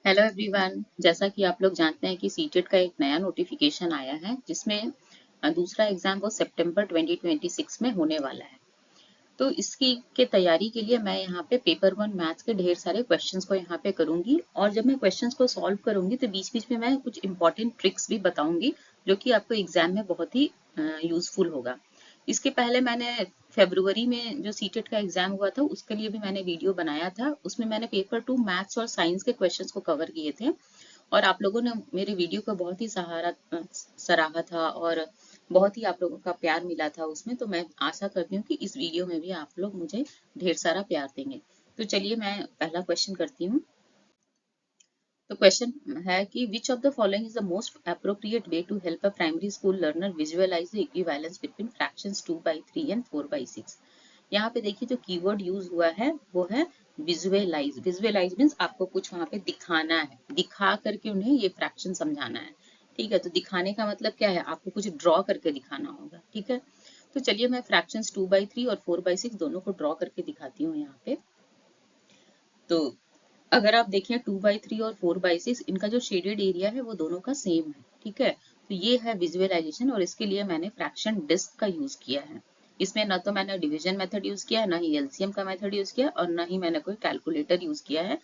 Hello everyone. जैसा कि आप लोग जानते हैं कि सीटेट का एक नया नोटिफिकेशन आया है जिसमें दूसरा एग्जाम वो सितंबर 2026 में होने वाला है। तो इसकी के तैयारी के लिए मैं यहाँ पे पेपर वन मैथ्स के ढेर सारे क्वेश्चंस को यहाँ पे करूंगी और जब मैं क्वेश्चंस को सॉल्व करूंगी तो बीच बीच में मैं कुछ इंपॉर्टेंट ट्रिक्स भी बताऊंगी जो कि आपको एग्जाम में बहुत ही यूजफुल होगा। इसके पहले मैंने फरवरी में जो सीटेट का एग्जाम हुआ था उसके लिए भी मैंने वीडियो बनाया था। उसमें मैंने पेपर टू मैथ्स और साइंस के क्वेश्चंस को कवर किए थे और आप लोगों ने मेरे वीडियो को बहुत ही सराहा था और बहुत ही आप लोगों का प्यार मिला था उसमें। तो मैं आशा करती हूँ कि इस वीडियो में भी आप लोग मुझे ढेर सारा प्यार देंगे। तो चलिए मैं पहला क्वेश्चन करती हूँ। तो क्वेश्चन है कि which of the following is the most appropriate way to help a primary school learner visualize the equivalence between fractions 2/3 and 4/6। यहाँ पे देखिए जो कीवर्ड यूज हुआ है वो है विजुअलाइज। विजुअलाइज मीन्स आपको कुछ वहां पे दिखाना है, दिखा करके उन्हें ये फ्रैक्शन समझाना है। ठीक है, तो दिखाने का मतलब क्या है, आपको कुछ ड्रॉ करके दिखाना होगा। ठीक है, तो चलिए मैं फ्रैक्शंस 2/3 और 4/6 दोनों को ड्रॉ करके दिखाती हूँ यहाँ पे। तो अगर आप देखें 2/3 और 4/6 इनका जो शेडेड एरिया है वो दोनों का सेम है। ठीक है, तो ये है विजुअलाइजेशन और इसके लिए मैंने फ्रैक्शन डिस्क का यूज किया है। इसमें ना तो मैंने डिवीजन मेथड यूज किया है, ना ही एलसीएम का मेथड यूज किया और ना ही मैंने कोई कैलकुलेटर यूज किया है।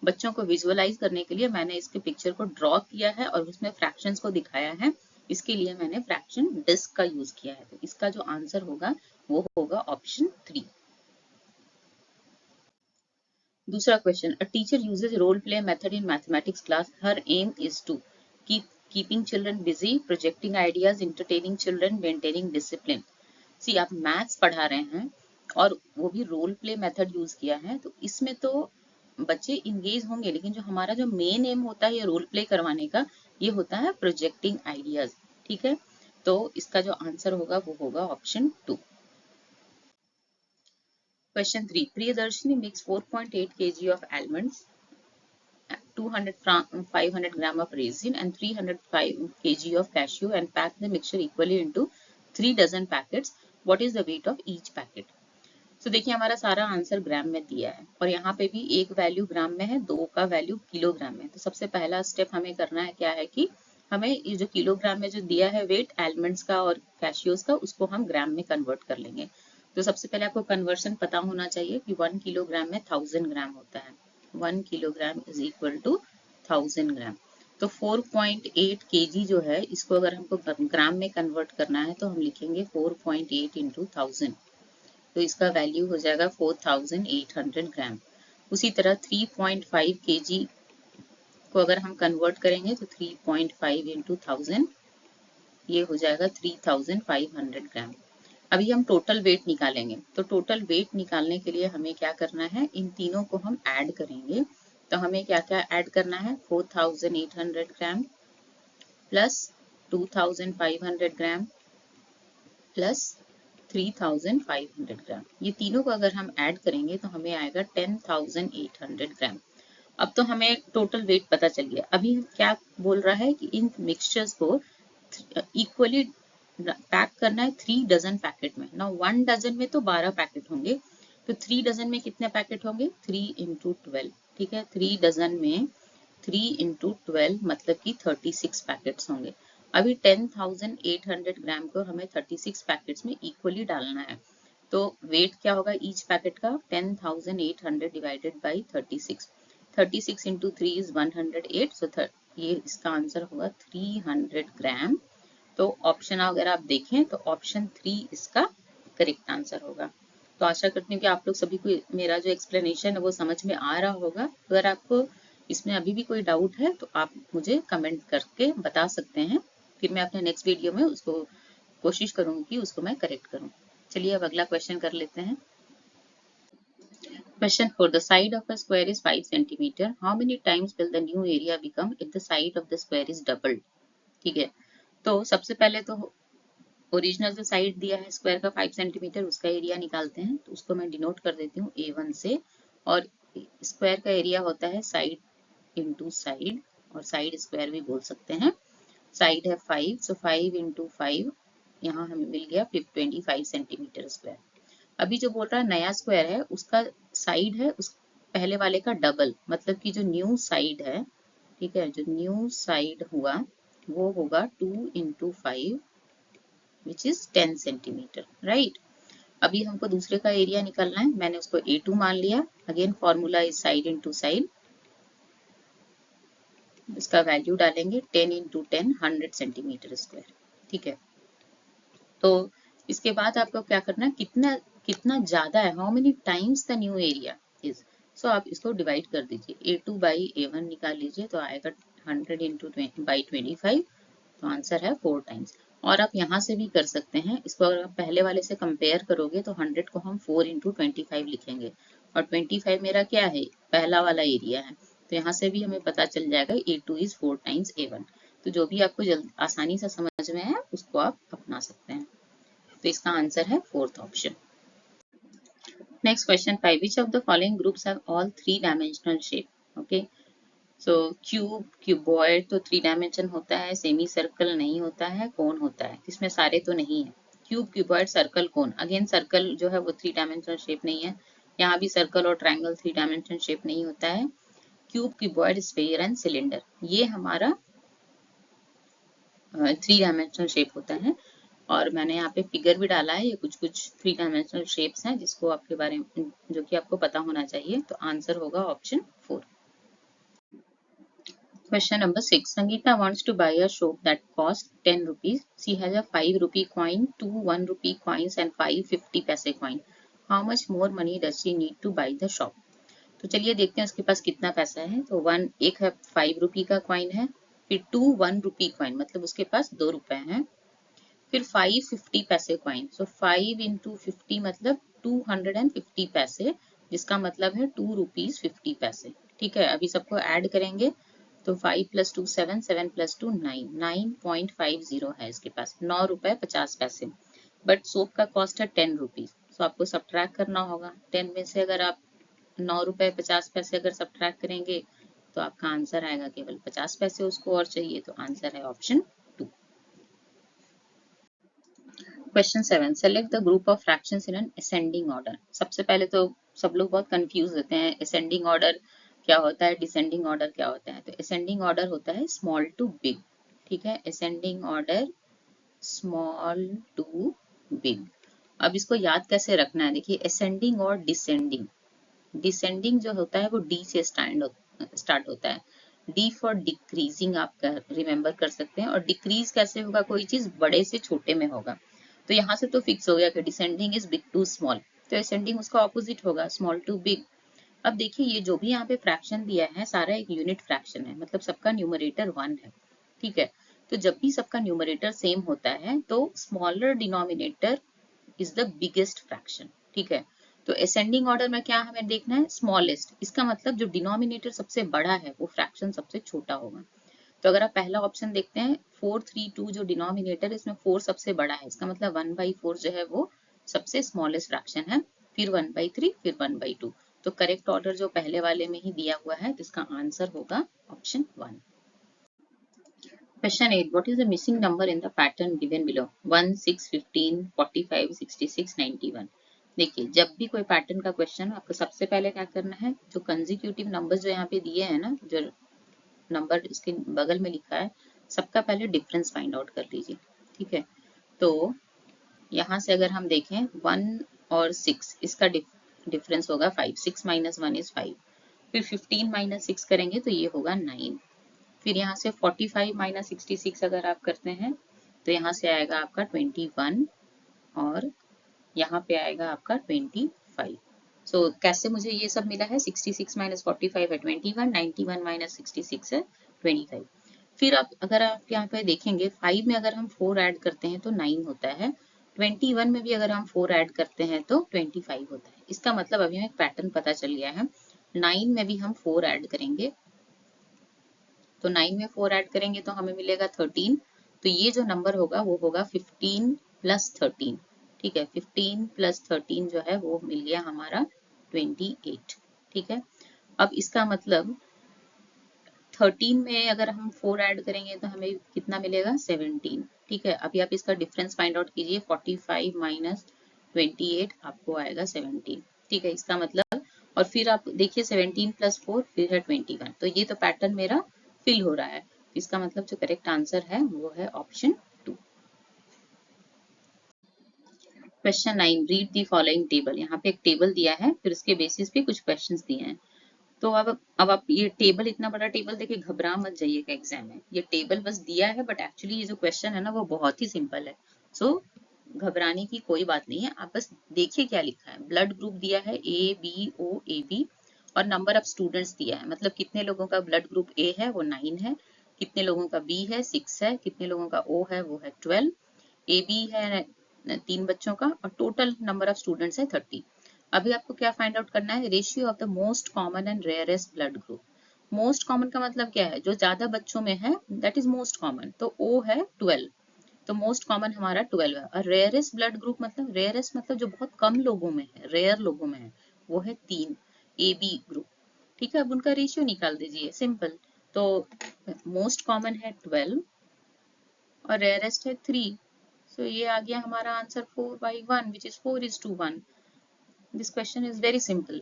बच्चों को विजुअलाइज करने के लिए मैंने इसके पिक्चर को ड्रॉ किया है और उसमें फ्रैक्शंस को दिखाया है। इसके लिए मैंने फ्रैक्शन डिस्क का यूज किया है। तो इसका जो आंसर होगा वो होगा ऑप्शन 3। दूसरा question, a teacher uses role play method in mathematics class. Her aim is to keeping children busy, projecting ideas, entertaining children, maintaining discipline. See आप मैथ्स पढ़ा रहे हैं और वो भी रोल प्ले मेथड यूज किया है, तो इसमें तो बच्चे इंगेज होंगे, लेकिन जो हमारा जो मेन एम होता है ये रोल प्ले करवाने का, ये होता है प्रोजेक्टिंग आइडियाज। ठीक है, तो इसका जो आंसर होगा वो होगा option 2। Question 3. Priyadarshini makes 4.8 kg of almonds, 500 gram of raisin and 305 kg of cashew and pack the mixture equally into 3 dozen packets. What is the weight of each packet? तो देखिए हमारा सारा आंसर ग्राम में दिया है और यहाँ पे भी एक वैल्यू ग्राम में है, दो का वैल्यू किलोग्राम में। तो सबसे पहला स्टेप हमें करना है क्या है कि हमें ये जो किलोग्राम में जो दिया है वेट एलमंड्स का और कैशियोज का, उसको हम ग्राम में कन्वर्ट कर लेंगे। तो सबसे पहले आपको कन्वर्शन पता होना चाहिए कि 1 किलोग्राम में 1000 ग्राम होता है। 1 किलोग्राम इज इक्वल टू 1000 ग्राम। तो 4.8 केजी जो है इसको अगर हमको ग्राम में कन्वर्ट करना है तो हम लिखेंगे 4.8 इंटू 1000। तो इसका वैल्यू हो जाएगा 4800 ग्राम। उसी तरह 3.5 केजी को अगर हम कन्वर्ट करेंगे तो 3.5 इंटू 1000 ये हो जाएगा 3500 ग्राम। अभी हम टोटल वेट निकालेंगे, तो टोटल वेट निकालने के लिए हमें क्या करना है, इन तीनों को हम ऐड करेंगे। तो हमें क्या क्या ऐड करना है, 4800 ग्राम प्लस 2500 ग्राम प्लस 3500 ग्राम, ये तीनों को अगर हम ऐड करेंगे तो हमें आएगा 10800 ग्राम। अब तो हमें टोटल वेट पता चल गया। अभी क्या बोल रहा है कि इन मिक्सचर्स को इक्वली पैक करना है 3 डजन पैकेट में ना। 1 डजन में तो 12 पैकेट होंगे, तो 3 डजन में कितने पैकेट होंगे, 3 इंटू 12। ठीक है, 3 डजन में 3 इंटू 12 मतलब कि 36 पैकेट्स होंगे। अभी 10800 ग्राम को हमें 36 पैकेट्स में इक्वली डालना है। तो वेट क्या होगा ईच पैकेट का, 10800 डिवाइडेड बाई 36। 36 into 3 is 108। सो ये इसका आंसर होगा 300 ग्राम। तो ऑप्शन अगर आप देखें तो ऑप्शन 3 इसका करेक्ट आंसर होगा। तो आशा करती हूँ कि आप लोग सभी को मेरा जो एक्सप्लेनेशन है वो समझ में आ रहा होगा। अगर आपको इसमें अभी भी कोई डाउट है तो आप मुझे कमेंट करके बता सकते हैं, फिर मैं अपने नेक्स्ट वीडियो में उसको कोशिश करूंगी कि उसको मैं करेक्ट करूं। चलिए अब अगला क्वेश्चन कर लेते हैं। Question 4. The side of a square is 5 centimeter. How many times will the new area become if the side of the square is doubled? ठीक है, तो सबसे पहले तो ओरिजिनल जो साइड दिया है स्क्वायर का 5 सेंटीमीटर, उसका एरिया निकालते हैं। तो उसको मैं डिनोट कर देती हूँ A1 से। और स्क्वायर का एरिया होता है साइड इंटू साइड, और साइड स्क्वायर भी बोल सकते हैं। साइड है 5, सो 5 इंटू 5, यहाँ हमें मिल गया 25 सेंटीमीटर स्क्वायर। अभी जो बोल रहा है नया स्क्वायर है उसका साइड है उस पहले वाले का डबल, मतलब कि जो न्यू साइड है ठीक है, जो न्यू साइड हुआ वो होगा 2 into 5 which is 10 centimetre, right. अभी हमको दूसरे का एरिया निकालना है, मैंने उसको A2 मान लिया। Again formula is side into side, इसका वैल्यू डालेंगे 10 इंटू 10 100 सेंटीमीटर स्क्वायर, ठीक है। तो इसके बाद आपको क्या करना है, कितना कितना ज्यादा है, how many times the new area is, so आप इसको डिवाइड कर दीजिए। A2 बाई A1 निकाल लीजिए तो आएगा 100 इंटू बाई 25, तो आंसर है 4 टाइम्स। और आप यहाँ से भी कर सकते हैं, इसको अगर आप पहले वाले से कंपेयर करोगे तो 100 को हम 4 इंटू 25 लिखेंगे, और 25 मेरा क्या है, पहला वाला एरिया है, तो यहाँ से भी हमें पता चल जाएगा A2 इज 4 टाइम्स A1। तो जो भी आपको आसानी से समझ में है उसको आप अपना सकते हैं। तो इसका आंसर है fourth option. Next question 5, which of the following groups have all 3 dimensional shape. Okay, so cube, cuboid तो 3 डायमेंशन होता है, सेमी सर्कल नहीं होता है, कोन होता है, इसमें सारे तो नहीं है। क्यूब, क्यूबॉइड, सर्कल, कोन, अगेन सर्कल जो है वो 3 डायमेंशनल शेप नहीं है, यहाँ भी सर्कल और ट्रायंगल 3 डायमेंशनल शेप नहीं होता है। Cube, cuboid, sphere and cylinder ये हमारा 3 डायमेंशनल शेप होता है। और मैंने यहाँ पे फिगर भी डाला है, ये कुछ कुछ 3 डायमेंशनल शेप्स हैं जिसको आपके बारे में जो कि आपको पता होना चाहिए। तो आंसर होगा option 4। Question number 6. Sangeeta wants to buy a soap that costs 10 rupees. She has a 5 rupee coin, 2 1 rupee coins and 5 50 paise coin. How much more money does she need to buy the shop? तो चलिए देखते हैं उसके पास कितना पैसा है। तो एक है 5 रुपी का कॉइन है, फिर 2 1 रुपी कॉइन मतलब उसके पास 2 रुपए हैं, फिर 5 50 पैसे कॉइन, सो 5 इंटू 50 मतलब 250 पैसे, जिसका मतलब है 2 रुपीज 50 पैसे। ठीक है, अभी सबको ऐड करेंगे तो 5 प्लस 2 7, 7 प्लस 2 9, 9.50 है इसके पास, 9 रुपए 50 पैसे। बट सोप का कॉस्ट है 10 रुपीज, सो आपको सब्ट्रैक्ट करना होगा। 10 में से अगर आप 9 रुपए 50 पैसे अगर सब्ट्रैक्ट करेंगे तो आपका आंसर आएगा केवल 50 पैसे, उसको और चाहिए, तो आंसर है option 2। Question 7, select the group of fractions in an ascending order. सबसे पहले तो सब लोग बहुत कंफ्यूज होते हैं, असेंडिंग ऑर्डर क्या होता है, डिसेंडिंग ऑर्डर क्या होता है। तो असेंडिंग ऑर्डर होता है स्मॉल टू बिग, ठीक है, ascending order small to big. अब इसको याद कैसे रखना है, देखिए असेंडिंग और डिसेंडिंग, डिसेंडिंग जो होता है वो डी से स्टार्ट होता है, डी फॉर डिक्रीजिंग आप रिमेंबर कर सकते हैं, और डिक्रीज कैसे होगा, कोई चीज बड़े से छोटे में होगा। तो यहाँ से तो फिक्स हो गया कि descending is big to small, तो असेंडिंग उसका ऑपोजिट होगा, स्मॉल टू बिग। अब देखिए ये जो भी यहाँ पे फ्रैक्शन दिया है सारा एक यूनिट फ्रैक्शन है, मतलब सबका न्यूमरेटर 1 है, ठीक है। तो जब भी सबका न्यूमरेटर सेम होता है तो smaller denominator is the biggest fraction, ठीक है। तो असेंडिंग ऑर्डर में क्या हमें देखना है, स्मॉलेस्ट, इसका मतलब जो डिनोमिनेटर सबसे बड़ा है वो फ्रैक्शन सबसे छोटा होगा। तो अगर आप पहला ऑप्शन देखते हैं 432, जो डिनोमिनेटर इसमें 4 सबसे बड़ा है, इसका मतलब 1/4 जो है वो सबसे स्मॉलेस्ट फ्रैक्शन है, फिर 1/3, फिर 1/2। तो करेक्ट ऑर्डर जो पहले वाले में ही दिया हुआ है, तो इसका आंसर होगा option 1। Question 8. What is the missing number in the pattern given below? 1, 6, 15, 45, 66, 91. देखिए जब भी कोई पैटर्न का क्वेश्चन आपको सबसे पहले क्या करना है, जो कंसेक्यूटिव नंबर्स जो यहाँ पे दिए हैं ना, जो नंबर इसके बगल में लिखा है, सबका पहले डिफरेंस फाइंड आउट कर लीजिए, ठीक है। तो यहाँ से अगर हम देखें 1 और 6, इसका डिफरेंस होगा 5, 6 माइनस 1 इज 5, फिर 15 माइनस 6 करेंगे तो ये होगा 9, फिर यहाँ से 45 माइनस 66 अगर आप करते हैं तो यहाँ से आएगा आपका 21, और यहाँ पे आएगा आपका 25। सो कैसे मुझे ये सब मिला है, 66 माइनस 45 है 21, 91 माइनस 66 है 25। फिर आप अगर आप यहाँ पे देखेंगे 5 में अगर हम 4 ऐड करते हैं तो 9 होता है, 21 में भी अगर हम 4 ऐड करते हैं तो 25 होता है। इसका मतलब अभी हमें एक पैटर्न पता चल गया है, 9 में भी हम 4 ऐड करेंगे, तो 9 में 4 ऐड करेंगे तो हमें मिलेगा 13, तो ये जो नंबर होगा वो होगा 15 प्लस 13, ठीक है, 15 प्लस 13 जो है वो मिल गया हमारा 28, ठीक है। अब इसका मतलब 13 में अगर हम 4 ऐड करेंगे तो हमें कितना मिलेगा, 17, ठीक है। अभी आप इसका डिफरेंस फाइंड आउट कीजिए, 45 माइनस 28 आपको आएगा 17, ठीक है, इसका मतलब, और फिर आप देखिए 17 प्लस 4 फिर है 21, तो ये तो पैटर्न मेरा फिल हो रहा है। इसका मतलब जो करेक्ट आंसर है वो है option 2। Question 9, read the following table. यहाँ पे एक टेबल दिया है, फिर उसके बेसिस पे कुछ क्वेश्चंस दिए हैं। तो अब आप ये टेबल, इतना बड़ा टेबल देखिए, घबरा मत जाइएगा एग्जाम में। ये टेबल बस दिया है, बट एक्चुअली ये जो क्वेश्चन है ना वो बहुत ही सिंपल है। सो घबराने की कोई बात नहीं है, आप बस देखिए क्या लिखा है। ब्लड ग्रुप दिया है ABO AB, और नंबर ऑफ स्टूडेंट्स दिया है, मतलब कितने लोगों का ब्लड ग्रुप A है वो 9 है, कितने लोगों का B है 6 है, कितने लोगों का O है वो है 12, AB है 3 बच्चों का, और टोटल नंबर ऑफ स्टूडेंट्स है 30। अभी आपको क्या फाइंड आउट करना है? Ratio of the most common and rarest blood group. Most common का मतलब क्या है? जो ज्यादा बच्चों में है दैट इज मोस्ट कॉमन, तो O है 12, तो मोस्ट कॉमन हमारा 12 है। और रेयरेस्ट ब्लड ग्रुप मतलब, रेयरेस्ट मतलब जो बहुत कम लोगों में है, रेयर लोगों में है, वो है 3, AB ग्रुप। ठीक है, अब उनका रेशियो निकाल दीजिए, सिंपल। तो मोस्ट कॉमन है 12 और रेयरेस्ट है 3, so ये आ गया हमारा answer 4/1, which is 4:1। This question is very simple.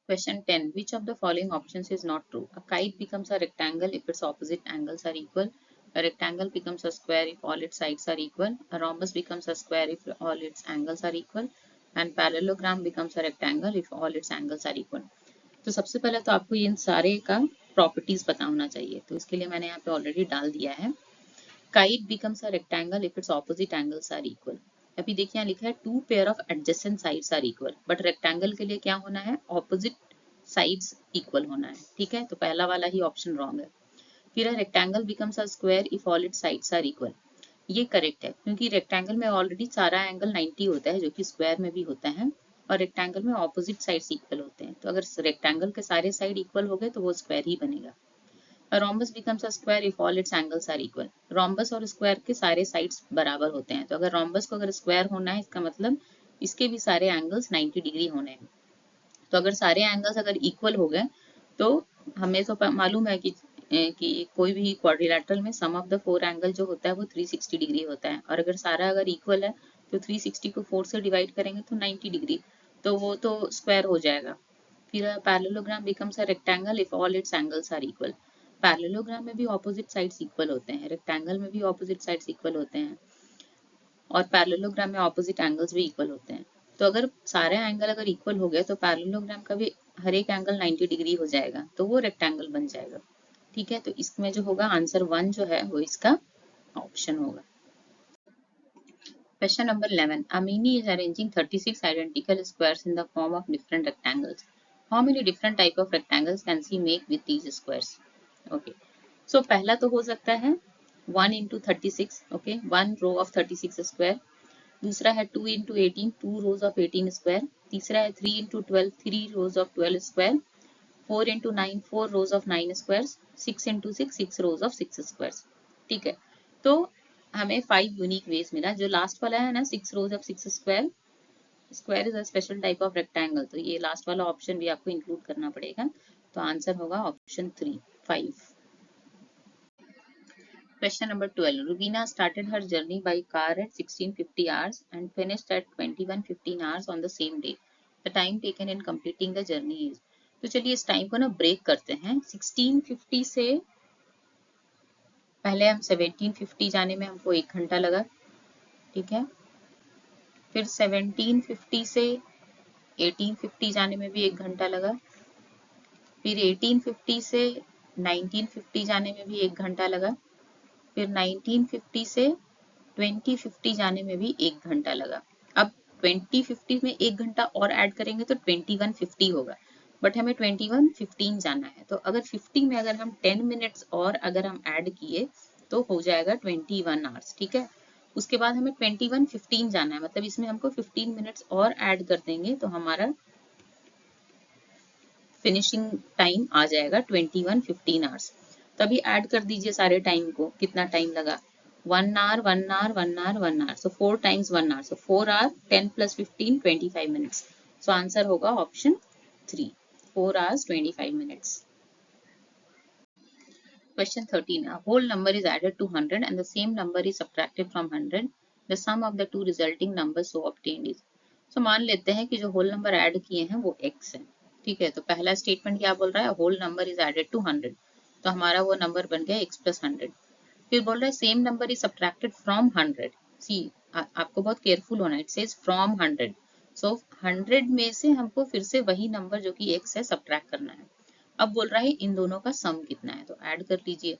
Question 10. Which of the following options is not true? A kite becomes a rectangle if its opposite angles are equal. A rectangle becomes a square if all its sides are equal. A rhombus becomes a square if all its angles are equal. And parallelogram becomes a rectangle if all its angles are equal. तो सबसे पहले तो आपको इन सारे का properties पता होना चाहिए, तो इसके लिए मैंने यहाँ पे ऑलरेडी डाल दिया है। Kite becomes a rectangle if its opposite angles are equal. अभी देखिए यहाँ लिखा है two pair of adjacent sides are equal, but rectangle के लिए क्या होना है? ऑपोजिट साइड्स इक्वल होना है। ठीक है, तो पहला वाला ही ऑप्शन रॉन्ग है। फिर rectangle becomes a square if all its sides are equal, ये करेक्ट है, क्योंकि रेक्टेंगल में ऑलरेडी सारा एंगल 90 होता है, जो कि स्क्वायर में भी होता है, और रेक्टेंगल में ऑपोजिट साइड्स इक्वल होते हैं, तो अगर रेक्टेंगल के सारे साइड इक्वल हो गए तो वो स्क्वायर ही बनेगा। A rhombus becomes a square if all its angles are equal. Rhombus और स्क्वायर के सारे साइड्स बराबर होते हैं, तो अगर rhombus को अगर स्क्वायर होना है, इसका मतलब इसके भी सारे एंगल्स 90 डिग्री होने हैं। तो अगर सारे एंगल्स अगर इक्वल हो गए, तो हमें तो मालूम है कि कोई भी क्वाड्रिलेटरल में सम ऑफ द 4 एंगल जो होता है वो 360 डिग्री होता है, और अगर सारा अगर इक्वल है तो 360 को 4 से डिवाइड करेंगे तो 90 डिग्री, तो वो तो स्क्वायर हो जाएगा। फिर parallelogram becomes a rectangle if all its angles are equal. Parallelogram में भी ऑपोजिट साइड्स इक्वल होते हैं, रेक्टेंगल में भी ऑपोजिट साइड्स इक्वल होते हैं, और पैरेललोग्राम में ऑपोजिट एंगल्स भी इक्वल होते हैं। तो अगर सारे एंगल अगर इक्वल हो गए तो पैरेललोग्राम का भी हर एक एंगल 90 डिग्री हो जाएगा, तो वो रेक्टेंगल बन जाएगा। ठीक है, तो इसमें जो होगा आंसर 1 जो है वो इसका ऑप्शन होगा। Question number 11. Amini is arranging 36 identical squares in the form of different rectangles. How many different type of rectangles can she make with these squares? Okay. So पहला तो हो सकता है 1 into 36, okay, 1 row of 36 square. दूसरा है 2 into 18, 2 rows of 18 square. तीसरा है 3 into 12, 3 rows of 12 square. 4 into 9, 4 rows of 9 squares. 6 into 6, 6 rows of 6 squares. ठीक है, तो हमें 5 यूनिक वेज मिला। जो लास्ट वाला है ना, 6 rows of 6 square, square is a special type of rectangle, तो ये लास्ट वाला ऑप्शन भी आपको इंक्लूड करना पड़ेगा, तो आंसर होगा option 3, 5। Question number 12. Rubina started her journey by car at 16:50 hours and finished at 21:15 hours on the same day. The time taken in completing the journey is. तो चलिए इस टाइम को ना ब्रेक करते हैं। 16:50 से पहले हम 17:50 जाने में हमको 1 घंटा लगा, ठीक है। फिर 17:50 से 18:50 जाने में भी 1 घंटा लगा। फिर 18:50 से 19:50 जाने में भी 1 घंटा लगा। फिर 19:50 से 20:50 जाने में भी 1 घंटा लगा। अब 20:50 में 1 घंटा और ऐड करेंगे तो 21:50 होगा, बट हमें 21:15 जाना है, तो अगर 50 में अगर हम 10 मिनट्स और अगर हम ऐड किए तो हो जाएगा 21 आवर्स, ठीक है। उसके बाद हमें 21:15 जाना है, मतलब इसमें हमको 15 मिनट्स और ऐड कर देंगे तो हमारा फिनिशिंग टाइम आ जाएगा 21:15 आवर्स। तभी ऐड कर दीजिए सारे टाइम को, कितना टाइम लगा, 1 hour 1 hour 1 hour 1 hour, so 4 times 1 hour, so 4 hour 10 plus 15 25 minutes, so answer होगा option 3, 4 hours 25 minutes। Question 13. A whole number is added to 100 and the same number is subtracted from 100. The sum of the two resulting numbers so obtained is. So मान लेते हैं कि जो whole number add किए हैं वो x है, ठीक है, तो पहला स्टेटमेंट क्या बोल रहा है, whole number is added to 100, तो हमारा वो नंबर बन गया x प्लस 100। फिर बोल रहा है same number is subtracted from 100। सी आपको बहुत केयरफुल होना है, इट सेज फ्रॉम 100। सो 100 में से हमको फिर से वही नंबर जो कि x है सब्ट्रैक्ट करना है। अब बोल रहा है इन दोनों का सम कितना है, तो ऐड कर लीजिए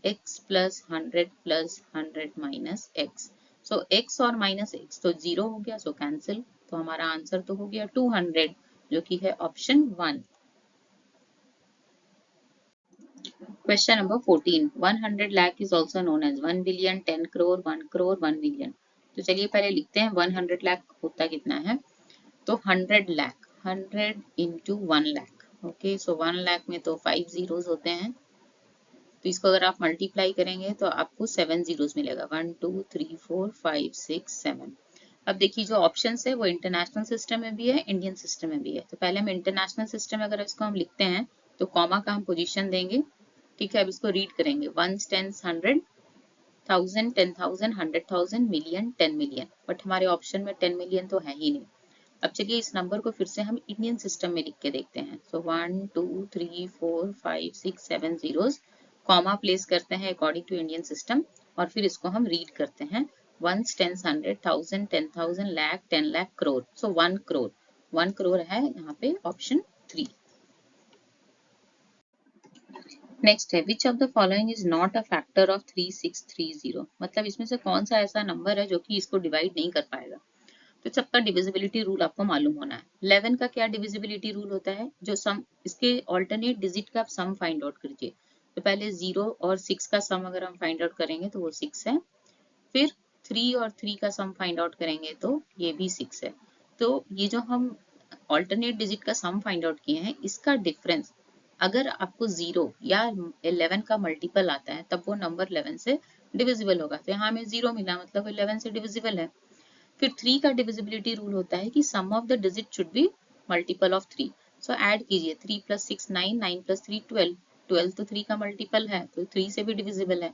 x plus 100 plus 100 minus x. So x और माइनस एक्स तो जीरो हो गया, सो कैंसिल। तो हमारा आंसर तो हो गया 200, जो कि है option 1। Question number 14. 100 lakh is also known as 1 billion, 10 crore, 1 crore, 1 million. तो चलिए पहले लिखते हैं 100 लाख होता कितना है, तो 100 लाख 100 इंटू 1 लाख। ओके, सो 1 लाख में तो 5 जीरोस होते हैं, तो इसको अगर आप मल्टीप्लाई करेंगे तो आपको 7 जीरोस मिलेगा, 1 2 3 4 5 6 7। अब देखिए जो ऑप्शंस है वो इंटरनेशनल सिस्टम में भी है, इंडियन सिस्टम में भी है। तो पहले हम इंटरनेशनल सिस्टम में अगर इसको हम लिखते हैं तो कॉमा का हम पोजीशन देंगे। ठीक है, अब इसको रीड करेंगे, 1 टेंस 100, 1000 10,000 100,000 मिलियन 10 मिलियन, बट हमारे ऑप्शन में 10 मिलियन तो है ही नहीं। अब चलिए इस नंबर को फिर से हम इंडियन सिस्टम में लिख के देखते हैं। सो 1 2 3 4 5 6 7 जीरोस, कॉमा प्लेस करते हैं अकॉर्डिंग टू इंडियन सिस्टम, और फिर इसको हम रीड करते हैं 1 टेंस 100, 1000 10,000 लाख 10 लाख करोड़। सो 1 करोड़, 1 करोड़ है यहाँ पे ऑप्शन 3। नेक्स्ट है विच of the following is not a factor of 3630, मतलब इसमें से कौन सा ऐसा नंबर है जो कि इसको डिवाइड नहीं कर पाएगा। तो सबका डिविजिबिलिटी रूल आपको मालूम होना है। 11 का क्या डिविजिबिलिटी रूल होता है, जो सम इसके ऑल्टरनेट डिजिट का आप सम फाइंड आउट कीजिए। तो पहले 0 और 6 का सम अगर हम फाइंड आउट करेंगे तो वो 6 है, फिर 3 और 3 का सम फाइंड आउट करेंगे तो ये भी 6 है। तो ये जो हम ऑल्टरनेट डिजिट का सम फाइंड आउट किए हैं, इसका डिफरेंस अगर आपको 0 या 11 का मल्टीपल आता है तब वो नंबर 11 से डिविजिबल होगा। तो यहाँ हमें 0 मिला, मतलब 11 से डिविजिबल है। फिर 3 का डिविजिबिलिटी रूल होता है कि sum of the digit should be multiple of 3। So add कीजिए, 3 प्लस 6 9, 9 प्लस 3 12, 12 तो 3 का मल्टीपल है तो 3 से भी डिविजिबल है।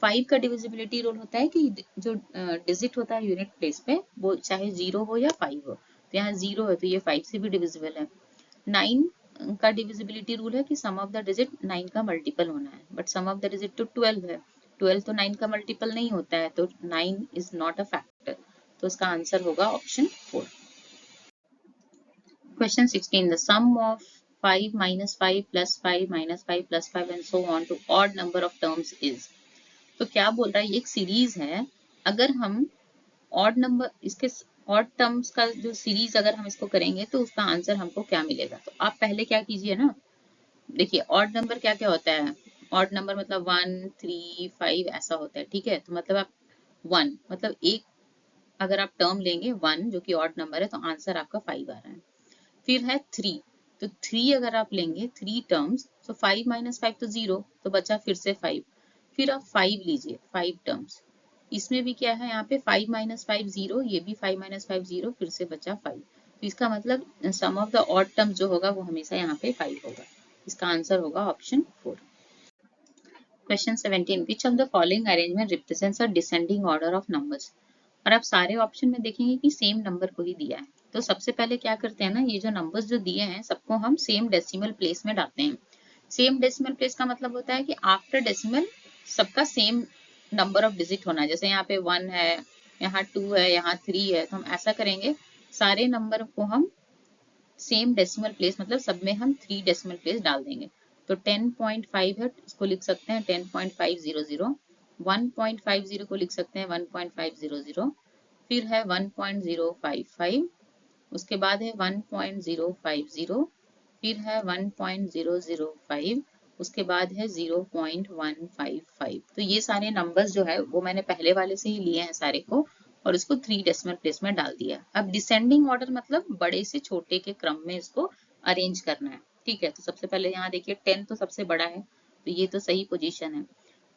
5 का डिविजिबिलिटी रूल होता है कि जो डिजिट होता है यूनिट प्लेस पे, वो चाहे 0 हो या 5 हो, तो यहाँ 0 है तो ये 5 से भी डिविजिबल है। 9 का डिविजिबिलिटी रूल है कि सम ऑफ द डिजिट 9 का मल्टीपल होना है, but sum of the digit तो 12 है, 12 तो 9 का मल्टीपल नहीं होता है, तो 9 इज नॉट अ फैक्टर। तो इसका आंसर होगा option 4। Question 16. The sum of 5 minus 5 plus 5 minus 5 plus 5 and so on to odd number of terms is. तो क्या बोल रहा है, ये एक सीरीज है। अगर हम ऑड नंबर इसके ऑड टर्म्स का जो सीरीज अगर हम इसको करेंगे तो उसका आंसर हमको क्या मिलेगा। तो आप पहले क्या कीजिए ना, देखिए ऑड नंबर क्या क्या होता है। ऑड नंबर मतलब 1 3 5 ऐसा होता है। ठीक है, तो मतलब आप 1 मतलब एक अगर आप टर्म लेंगे 1 जो कि ऑड नंबर है तो आंसर आपका 5 आ रहा है। फिर है 3, तो 3 अगर आप लेंगे 3 टर्म्स, तो 5 माइनस 5 तो 0, तो बचा फिर से 5। फिर आप 5 लीजिए, 5 टर्म्स, इसमें भी क्या है यहाँ पे 5 माइनस 5 0, ये भी 5 माइनस 5 0, फिर से बचा 5। तो इसका मतलब सम ऑफ द ऑड टर्म्स जो होगा वो हमेशा यहाँ पे 5 होगा। इसका आंसर होगा option 4। Question 17, which of the following arrangement represents a descending order of numbers. और आप सारे ऑप्शन में देखेंगे कि सेम नंबर को ही दिया है। तो सबसे पहले क्या करते हैं ना, ये जो नंबर्स जो दिए हैं सबको हम सेम डेसिमल प्लेस में डालते हैं। सेम डेसिमल प्लेस का मतलब होता है कि आफ्टर डेसिमल सबका सेम नंबर ऑफ डिजिट होना है। जैसे यहाँ पे 1 है, यहाँ 2 है, यहाँ 3 है, तो हम ऐसा करेंगे सारे नंबर को हम सेम डेसिमल प्लेस मतलब सब में हम 3 डेसिमल प्लेस डाल देंगे। तो 10.5 है, इसको लिख सकते हैं 10.500, 1.50 को लिख सकते हैं 1.500, फिर है 1.055, उसके बाद है 1.050, फिर है 1.005, उसके बाद है 0.155। तो ये सारे नंबर्स जो है वो मैंने पहले वाले से ही लिए हैं सारे को, और इसको 3 डेसिमल प्लेस में डाल दिया। अब डिसेंडिंग ऑर्डर मतलब बड़े से छोटे के क्रम में इसको अरेंज करना है। ठीक है, तो सबसे पहले यहाँ देखिए 10 तो सबसे बड़ा है, तो ये तो सही पोजीशन है।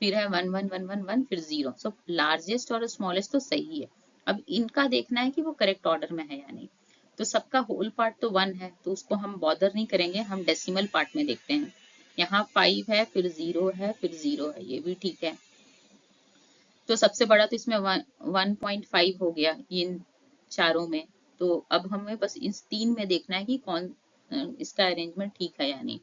फिर है 1 1 1 1 1, फिर 0, सो लार्जेस्ट और स्मॉलेस्ट तो सही है। अब इनका देखना है कि वो करेक्ट ऑर्डर में है या नहीं। तो सबका होल पार्ट तो 1 है, तो उसको हम बॉदर नहीं करेंगे, हम डेसिमल पार्ट में देखते हैं। यहाँ 5 है, फिर 0 है, फिर 0 है, ये भी ठीक है। तो सबसे बड़ा तो इसमें 1.5 हो गया इन चारों में। तो अब हमें बस इस 3 में देखना है कि कौन इसका अरेंजमेंट ठीक है या नहीं।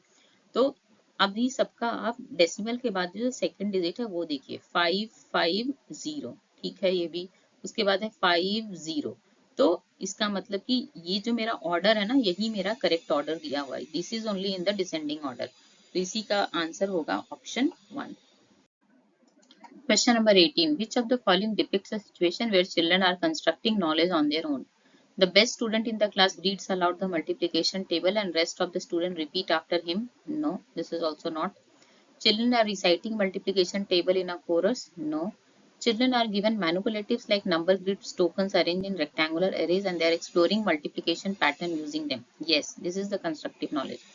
तो अभी सबका आप डेसिमल के बाद जो सेकंड डिजिट है वो देखिए 550, ठीक है ये भी। उसके बाद है 50। तो इसका मतलब कि ये जो मेरा ऑर्डर है ना, यही मेरा करेक्ट ऑर्डर दिया हुआ है। This is only in the descending order. तो इसी का आंसर होगा option 1। Question number 18. Which of the following depicts a situation where children are constructing knowledge on their own? The best student in the class reads aloud the multiplication table and rest of the student repeat after him. No, this is also not. Children are reciting multiplication table in a chorus. No. Children are given manipulatives like number grids, tokens arranged in rectangular arrays, and they are exploring multiplication pattern using them. Yes, this is the constructive knowledge.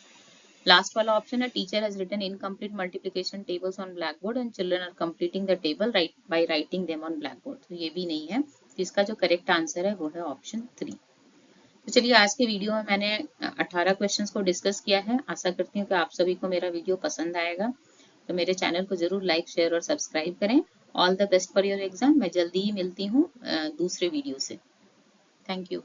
Last वाला option है teacher has written incomplete multiplication tables on black board and children are completing the table by writing them on black board. तो ये भी नहीं है। इसका जो correct answer है वो है ऑप्शन 3। तो चलिए आज के वीडियो में मैंने 18 क्वेश्चंस को डिस्कस किया है। आशा करती हूँ कि आप सभी को मेरा वीडियो पसंद आएगा। तो मेरे चैनल को जरूर लाइक शेयर और सब्सक्राइब करें। All the best for your exam. मैं जल्दी ही मिलती हूँ दूसरे वीडियो से। Thank you.